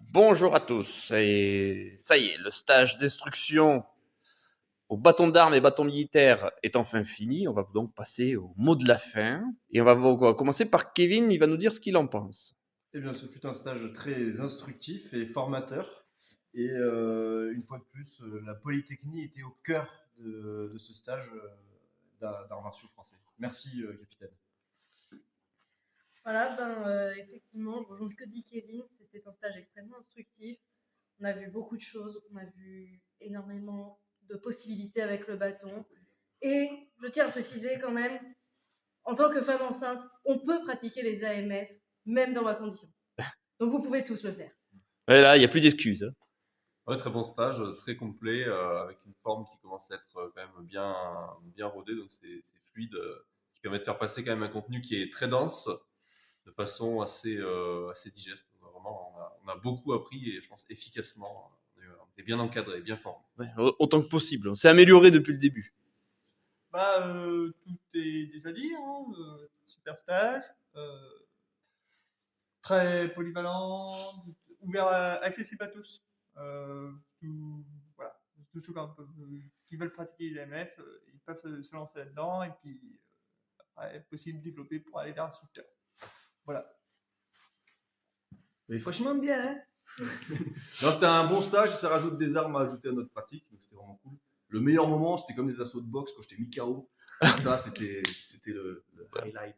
Bonjour à tous, et ça y est, le stage d'instruction au bâton d'armes et bâton militaire est enfin fini. On va donc passer au mot de la fin. Et on va commencer par Kevin, il va nous dire ce qu'il en pense. Eh bien, ce fut un stage très instructif et formateur. Et une fois de plus, la Polytechnie était au cœur de ce stage d'arts martiaux français. Merci, capitaine. Voilà, effectivement, je rejoins ce que dit Kevin. C'était un stage extrêmement instructif. On a vu beaucoup de choses, on a vu énormément de possibilités avec le bâton. Et je tiens à préciser quand même, en tant que femme enceinte, on peut pratiquer les AMF, même dans ma condition. Donc vous pouvez tous le faire. Ouais, là, il n'y a plus d'excuses, hein. Ouais, très bon stage, très complet, avec une forme qui commence à être quand même bien rodée, donc c'est fluide, ce qui permet de faire passer quand même un contenu qui est très dense, de façon assez digeste. Vraiment, on a beaucoup appris et je pense efficacement. On est bien encadré, bien formé. Ouais, autant que possible. On s'est amélioré depuis le début. Tout est déjà dit, hein, super stage, très polyvalent, ouvert, accessible à tous. Voilà, tous ceux qui veulent pratiquer les AMF, ils peuvent se lancer là-dedans et puis après, possible de développer pour aller vers instructeur. Voilà. Mais franchement, bien, hein. Non, c'était un bon stage, ça rajoute des armes à ajouter à notre pratique, donc c'était vraiment cool. Le meilleur moment, c'était comme les assauts de boxe quand j'étais mis KO. Ça, c'était le highlight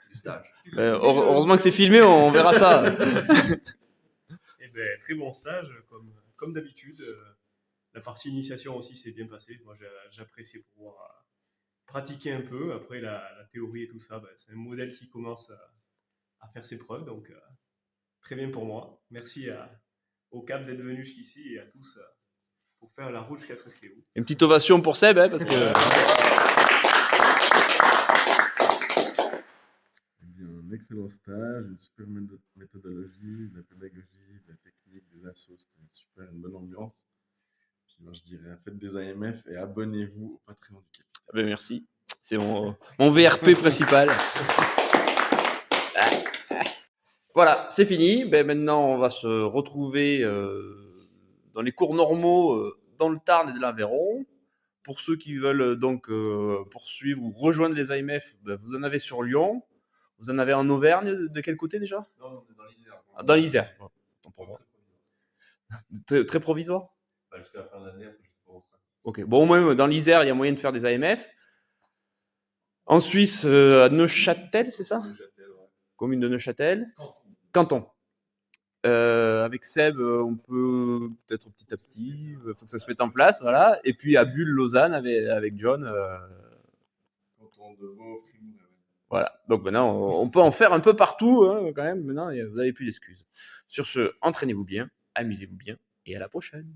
du stage. Heureusement que c'est filmé, on verra ça. Eh ben, très bon stage, comme d'habitude. La partie initiation aussi s'est bien passée. Moi, j'appréciais pouvoir pratiquer un peu. Après, la théorie et tout ça, c'est un modèle qui commence à faire ses preuves. Donc, très bien pour moi. Merci au CAP d'être venu jusqu'ici et à tous pour faire la route jusqu'à Tresléo. Une petite ovation pour Seb, hein, parce que... Un excellent stage, une super méthodologie, de la pédagogie, de la technique, des assos, c'était une bonne ambiance. Puis moi je dirais, faites des AMF et abonnez-vous au Patreon du Cap. Ben merci, c'est mon VRP principal. Voilà, c'est fini. Ben maintenant, on va se retrouver dans les cours normaux dans le Tarn et de l'Aveyron. Pour ceux qui veulent donc poursuivre ou rejoindre les AMF, ben, vous en avez sur Lyon. Vous en avez en Auvergne. De quel côté déjà? Non, on est dans l'Isère. Dans l'Isère. Bon, autant pour moi. Très provisoire? Jusqu'à la fin de l'année, après, je sais pas où on sera. Ok, bon, au moins dans l'Isère, il y a moyen de faire des AMF. En Suisse, à Neuchâtel, c'est ça? Neuchâtel, ouais. Commune de Neuchâtel. Canton. Avec Seb, on peut peut-être petit à petit, il faut que ça se mette en place, voilà. Et puis à Bulle, Lausanne, avec John. Canton de Vaud, Fribourg. Voilà. Donc maintenant, on peut en faire un peu partout, hein, quand même. Maintenant, vous n'avez plus d'excuses. Sur ce, entraînez-vous bien, amusez-vous bien, et à la prochaine.